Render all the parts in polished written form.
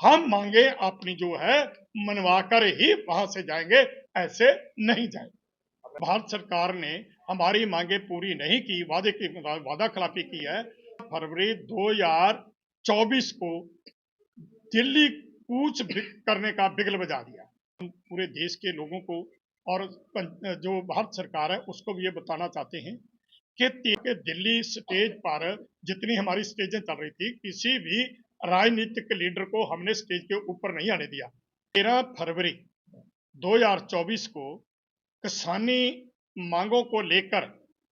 हम मांगे अपनी जो है मनवा कर ही वहां से जाएंगे, ऐसे नहीं जाएंगे। भारत सरकार ने हमारी मांगे पूरी नहीं की, वादा खिलाफी की है। फरवरी 2024 को दिल्ली कूच करने का बिगल बजा दिया। पूरे देश के लोगों को और जो भारत सरकार है उसको भी ये बताना चाहते हैं कि दिल्ली स्टेज पर जितनी हमारी स्टेजें चल रही थी, किसी भी राजनीतिक लीडर को हमने स्टेज के ऊपर नहीं आने दिया। 13 फरवरी 2024 को किसानी मांगों को लेकर,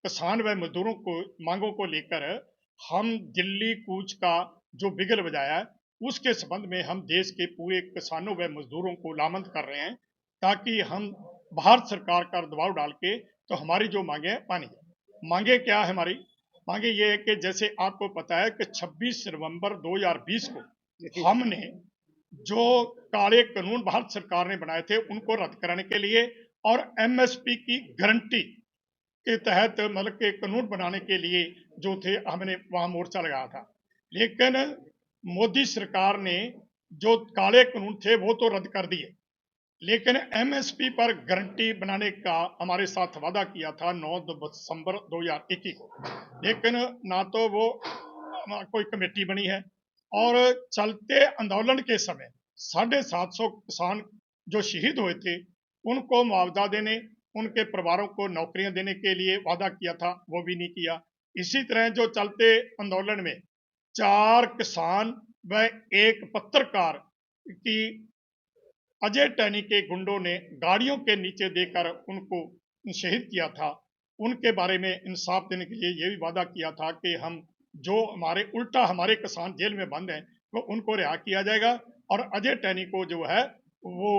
किसान व मजदूरों को मांगों को लेकर हम दिल्ली कूच का जो बिगल बजाया है, उसके संबंध में हम देश के पूरे किसानों व मजदूरों को लामबंद कर रहे हैं, ताकि हम भारत सरकार का दबाव डाल के तो हमारी जो मांगे हैं मानी जाए। मांगे क्या है हमारी? मांगे ये है कि जैसे आपको पता है कि 26 नवंबर 2020 को हमने जो काले कानून भारत सरकार ने बनाए थे उनको रद्द कराने के लिए और एमएसपी की गारंटी के तहत मतलब के कानून बनाने के लिए जो थे हमने वहां मोर्चा लगाया था। लेकिन मोदी सरकार ने जो काले कानून थे वो तो रद्द कर दिए, लेकिन एमएसपी पर गारंटी बनाने का हमारे साथ वादा किया था 9 दिसंबर 2021 को, लेकिन ना तो वो कोई कमेटी बनी है और चलते आंदोलन के समय 750 किसान जो शहीद हुए थे उनको मुआवजा देने, उनके परिवारों को नौकरियां देने के लिए वादा किया था, वो भी नहीं किया। इसी तरह जो चलते आंदोलन में 4 किसान व एक पत्रकार की अजय टैनी के गुंडों ने गाड़ियों के नीचे देकर उनको शहीद किया था, उनके बारे में इंसाफ देने के लिए ये भी वादा किया था कि हम जो हमारे किसान जेल में बंद हैं वो उनको रिहा किया जाएगा, और अजय टैनी को जो है वो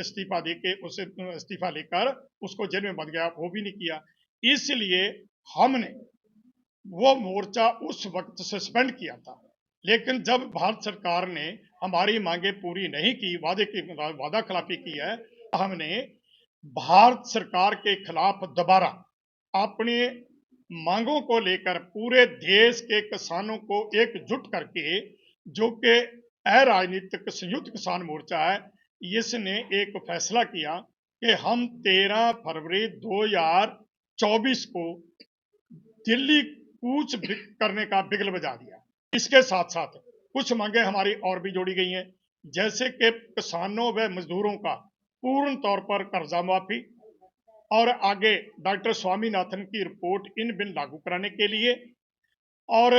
इस्तीफा देके उसे इस्तीफा लेकर उसको जेल में बंद गया, वो भी नहीं किया। इसलिए हमने वो मोर्चा उस वक्त सस्पेंड किया था। लेकिन जब भारत सरकार ने हमारी मांगे पूरी नहीं की, वादा खिलाफी की है, हमने भारत सरकार के खिलाफ दोबारा अपने मांगों को लेकर पूरे देश के किसानों को एकजुट करके, जो कि अराजनीतिक संयुक्त किसान मोर्चा है, इसने एक फैसला किया कि हम 13 फरवरी 2024 को दिल्ली कूच करने का बिगल बजा दिया। इसके साथ साथ कुछ मांगे हमारी और भी जोड़ी गई हैं, जैसे कि किसानों व मजदूरों का पूर्ण तौर पर कर्जा माफी और आगे डॉक्टर स्वामीनाथन की रिपोर्ट इन बिन लागू कराने के लिए, और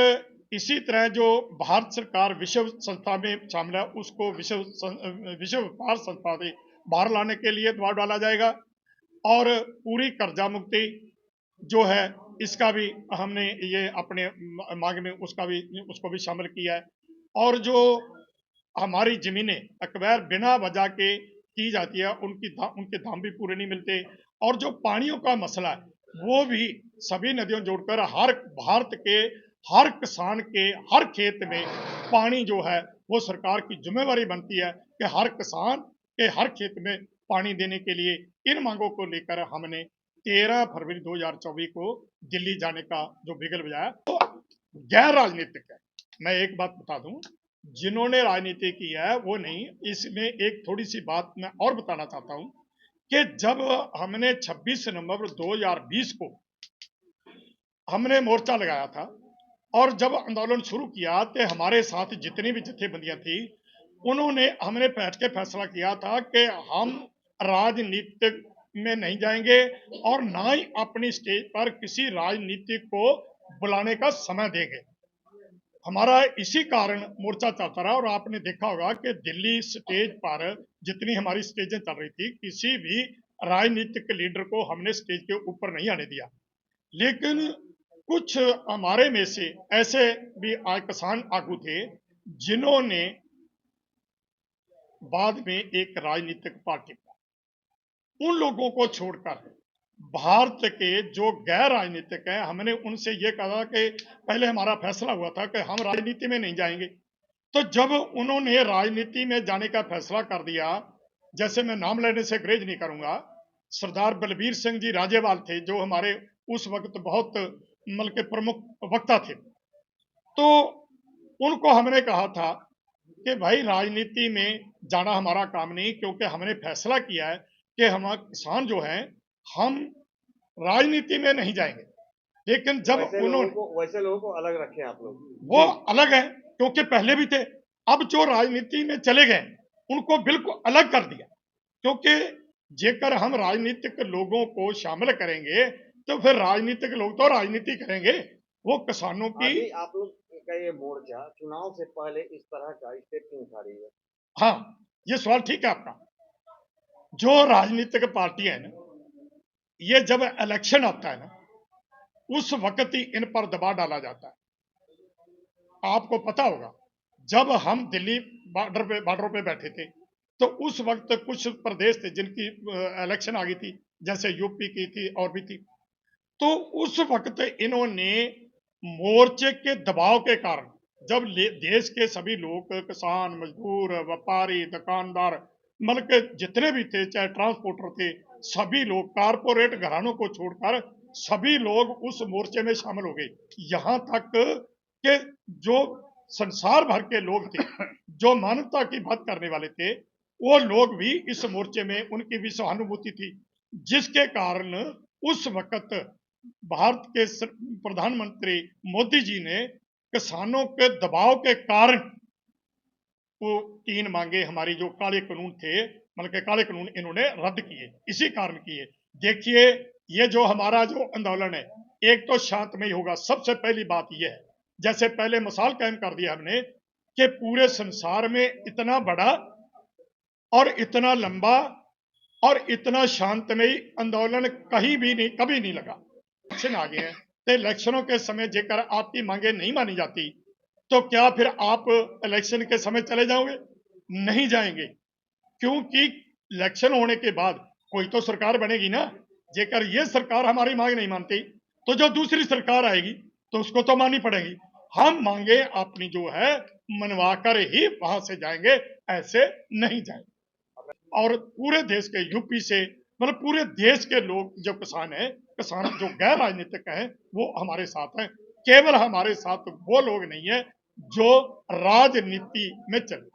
इसी तरह जो भारत सरकार विश्व संस्था में शामिल है उसको विश्व व्यापार संस्था से बाहर लाने के लिए दबाव डाला जाएगा, और पूरी कर्जा मुक्ति जो है इसका भी हमने ये अपने मांग में उसको भी शामिल किया है। और जो हमारी जमीनें अकबर बिना वजह के की जाती है उनके दाम भी पूरे नहीं मिलते, और जो पानियों का मसला है वो भी सभी नदियों जोड़कर हर भारत के हर किसान के हर खेत में पानी जो है वो सरकार की जिम्मेवारी बनती है कि हर किसान के हर खेत में पानी देने के लिए। इन मांगों को लेकर हमने 13 फरवरी 2024 को दिल्ली जाने का जो बिगल बजाया तो गैर राजनीतिक है। मैं एक बात बता दूं, जिन्होंने राजनीति की है वो नहीं। इसमें एक थोड़ी सी बात मैं और बताना चाहता हूं कि जब हमने 26 नवंबर 2020 को हमने मोर्चा लगाया था और जब आंदोलन शुरू किया तो हमारे साथ जितनी भी जथेबंदियां थी उन्होंने हमने बैठ के फैसला किया था कि हम राजनीतिक में नहीं जाएंगे और ना ही अपनी स्टेज पर किसी राजनीतिक को बुलाने का समय देंगे। हमारा इसी कारण मोर्चा चलता रहा, और आपने देखा होगा कि दिल्ली स्टेज पर जितनी हमारी स्टेजें चल रही थी किसी भी राजनीतिक लीडर को हमने स्टेज के ऊपर नहीं आने दिया। लेकिन कुछ हमारे में से ऐसे भी किसान आगू थे जिन्होंने बाद में एक राजनीतिक पार्टी, उन लोगों को छोड़कर भारत के जो गैर राजनीतिक हैं हमने उनसे ये कहा कि पहले हमारा फैसला हुआ था कि हम राजनीति में नहीं जाएंगे। तो जब उन्होंने राजनीति में जाने का फैसला कर दिया, जैसे मैं नाम लेने से ग्रेज नहीं करूंगा, सरदार बलबीर सिंह जी राजेवाल थे जो हमारे उस वक्त बहुत मतलब के प्रमुख वक्ता थे, तो उनको हमने कहा था कि भाई राजनीति में जाना हमारा काम नहीं, क्योंकि हमने फैसला किया है कि हम किसान जो हैं हम राजनीति में नहीं जाएंगे। लेकिन तो जब उन्होंने वैसे लोगों को अलग रखें आप लोग। वो अलग है, क्योंकि पहले भी थे, अब जो राजनीति में चले गए उनको बिल्कुल अलग कर दिया। क्योंकि जेकर हम राजनीतिक लोगों को शामिल करेंगे तो फिर राजनीतिक लोग तो राजनीति करेंगे, वो किसानों की। अभी आप लोग का ये मोर्चा चुनाव से पहले इस तरह का स्टेप क्यों उठा रही है? हाँ, ये सवाल ठीक है आपका। जो राजनीतिक पार्टियां हैं ना, ये जब इलेक्शन आता है ना उस वक्त ही इन पर दबाव डाला जाता है। आपको पता होगा जब हम दिल्ली बॉर्डरों पे बैठे थे तो उस वक्त कुछ प्रदेश थे जिनकी इलेक्शन आ गई थी, जैसे यूपी की थी और भी थी। तो उस वक्त इन्होंने मोर्चे के दबाव के कारण, जब देश के सभी लोग, किसान, मजदूर, व्यापारी, दुकानदार, मतलब के जितने भी थे, चाहे ट्रांसपोर्टर थे, सभी लोग कारपोरेट घरानों को छोड़कर सभी लोग उस मोर्चे में शामिल हो गए। यहाँ तक कि जो संसार भर के लोग थे, जो मानवता की बात करने वाले थे, वो लोग भी इस मोर्चे में, उनकी भी सहानुभूति थी, जिसके कारण उस वक्त भारत के प्रधानमंत्री मोदी जी ने किसानों के दबाव के कारण वो 3 मांगे, हमारी जो काले कानून थे, मतलब के काले कानून इन्होंने रद्द किए, इसी कारण किए। देखिए, ये जो हमारा जो आंदोलन है, एक तो शांतमय होगा। सबसे पहली बात यह है, जैसे पहले मिसाल कायम कर दिया हमने कि पूरे संसार में इतना बड़ा और इतना लंबा और इतना शांतमयी आंदोलन कहीं भी नहीं, कभी नहीं लगा। इलेक्शन आ गए हैं तो इलेक्शनों के समय जेकर आपकी मांगे नहीं मानी जाती तो क्या फिर आप इलेक्शन के समय चले जाओगे? नहीं जाएंगे, क्योंकि इलेक्शन होने के बाद कोई तो सरकार बनेगी ना। जेकर ये सरकार हमारी मांग नहीं मानती तो जो दूसरी सरकार आएगी तो उसको तो माननी पड़ेगी। हम मांगे अपनी जो है मनवा कर ही वहां से जाएंगे, ऐसे नहीं जाएंगे। और पूरे देश के यूपी से, मतलब पूरे देश के लोग जो किसान हैं, किसान जो गैर राजनीतिक हैं, वो हमारे साथ हैं। केवल हमारे साथ वो लोग नहीं है जो राजनीति में चले।